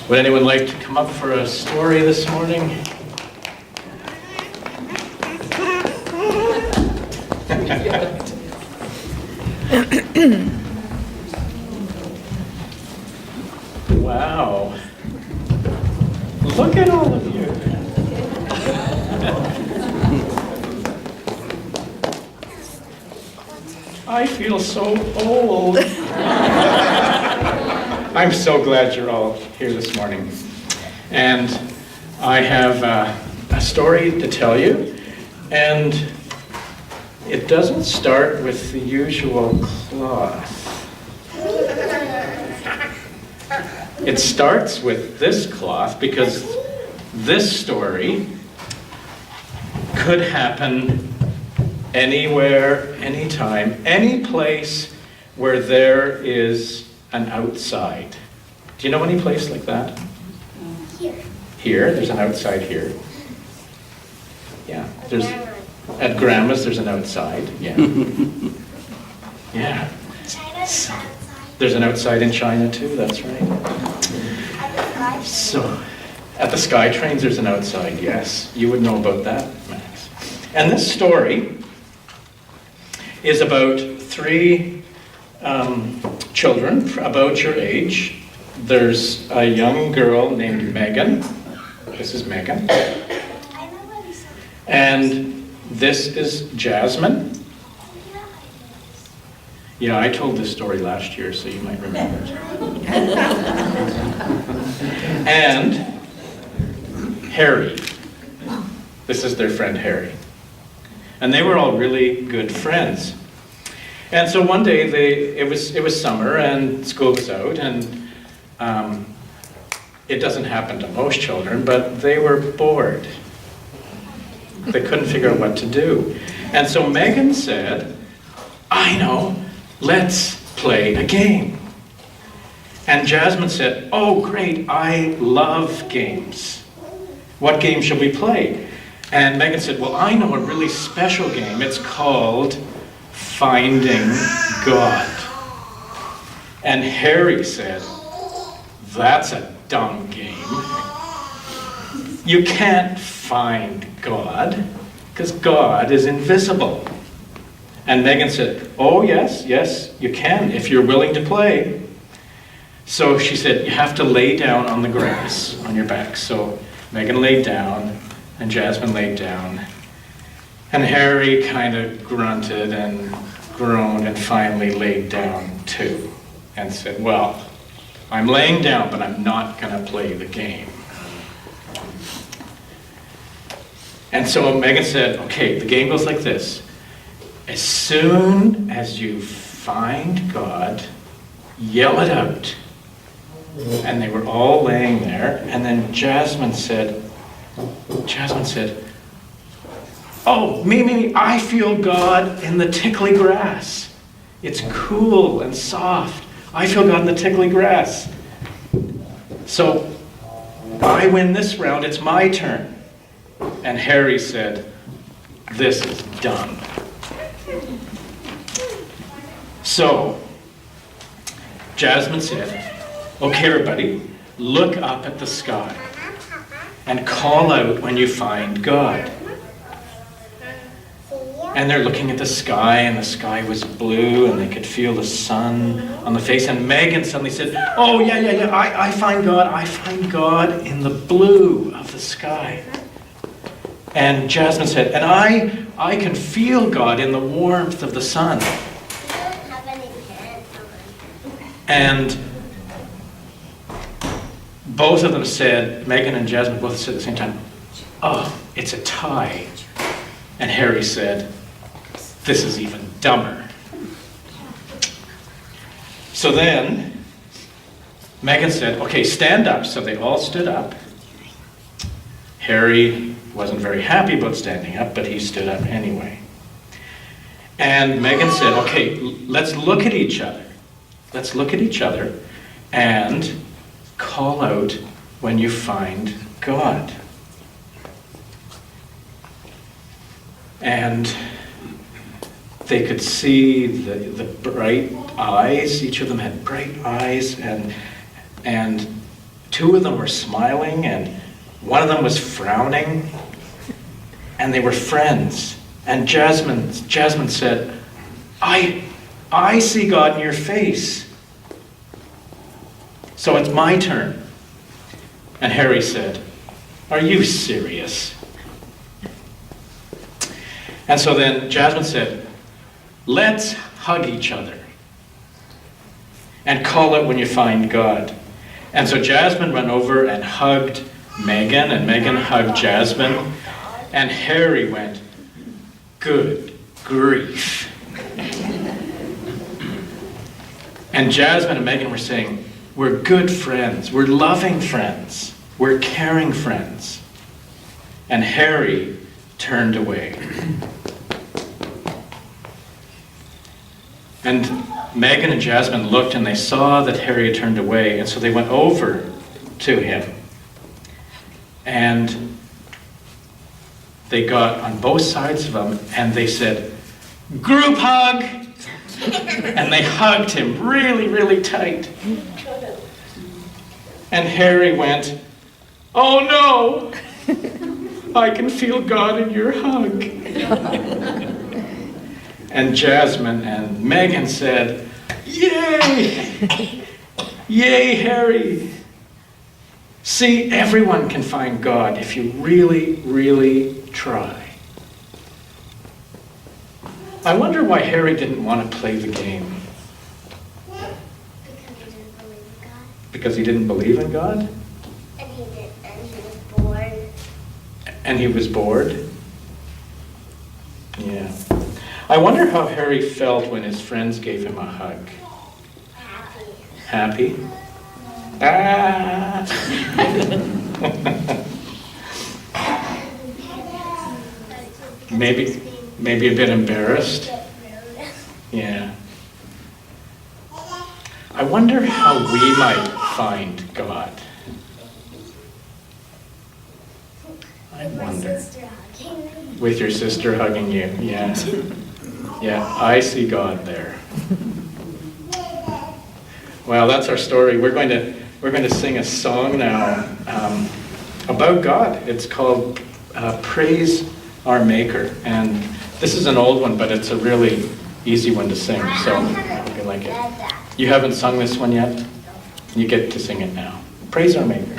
Would anyone like to come up for a story this morning? Wow. Look at all of you. I feel so old. I'm so glad you're all here this morning. And I have a story to tell you. And it doesn't start with the usual cloth. It starts with this cloth because this story could happen anywhere, anytime, any place where there is an outside. Do you know any place like that? Here. Here, there's an outside here. Yeah, there's at Grandma's there's an outside. Yeah. Yeah. China's outside. There's an outside in China too, that's right. So, at the SkyTrains there's an outside, yes. You would know about that, Max. And this story is about three children about your age. There's a young girl named Megan. This is Megan. And this is Jasmine. Yeah, I told this story last year, so you might remember it. And Harry. This is their friend Harry. And they were all really good friends. And so one day it was summer and school was out, and it doesn't happen to most children, but they were bored. They couldn't figure out what to do. And so Megan said, I know, let's play a game. And Jasmine said, oh great, I love games. What game shall we play? And Megan said, well, I know a really special game. It's called Finding God. And Harry said, that's a dumb game. You can't find God, because God is invisible. And Megan said, oh yes, you can, if you're willing to play. So she said, you have to lay down on the grass on your back. So Megan laid down, and Jasmine laid down. And Harry kind of grunted and groaned and finally laid down too. And said, well, I'm laying down, but I'm not going to play the game. And so Megan said, okay, the game goes like this. As soon as you find God, yell it out. And they were all laying there, and then Jasmine said, oh, me, I feel God in the tickly grass. It's cool and soft. I feel God in the tickly grass. So I win this round, it's my turn. And Harry said, this is done. So Jasmine said, okay everybody, look up at the sky and call out when you find God. And they're looking at the sky, and the sky was blue, and they could feel the sun on the face. And Megan suddenly said, oh yeah, I find God in the blue of the sky. And Jasmine said, and I can feel God in the warmth of the sun. And both of them said, Megan and Jasmine both said at the same time, oh, it's a tie. And Harry said, this is even dumber. So then, Megan said, okay, stand up. So they all stood up. Harry wasn't very happy about standing up, but he stood up anyway. And Megan said, okay, let's look at each other. Let's look at each other and call out when you find God. And they could see the bright eyes. Each of them had bright eyes, and two of them were smiling and one of them was frowning, and they were friends. And Jasmine said, I see God in your face. So it's my turn. And Harry said, are you serious? And so then Jasmine said, let's hug each other and call it when you find God. And so Jasmine went over and hugged Megan, and Megan hugged Jasmine, and Harry went, good grief. And Jasmine and Megan were saying, we're good friends, we're loving friends, we're caring friends. And Harry turned away. And Megan and Jasmine looked and they saw that Harry had turned away, and so they went over to him. And they got on both sides of him and they said, group hug! And they hugged him really, really tight. And Harry went, oh no! I can feel God in your hug. And Jasmine and Megan said, yay! Yay, Harry! See, everyone can find God if you really, really try. I wonder why Harry didn't want to play the game. Because he didn't believe in Because he didn't believe in God? God. And he was bored. And he was bored? Yeah. I wonder how Harry felt when his friends gave him a hug. Happy. Happy? Ah! Maybe a bit embarrassed. Yeah. I wonder how we might find God. I wonder. Sister hugging. With your sister hugging you, yeah. Yeah, I see God there. Well, that's our story. We're going to sing a song now about God. It's called Praise Our Maker. And this is an old one, but it's a really easy one to sing, so I hope you like it. You haven't sung this one yet? You get to sing it now. Praise Our Maker.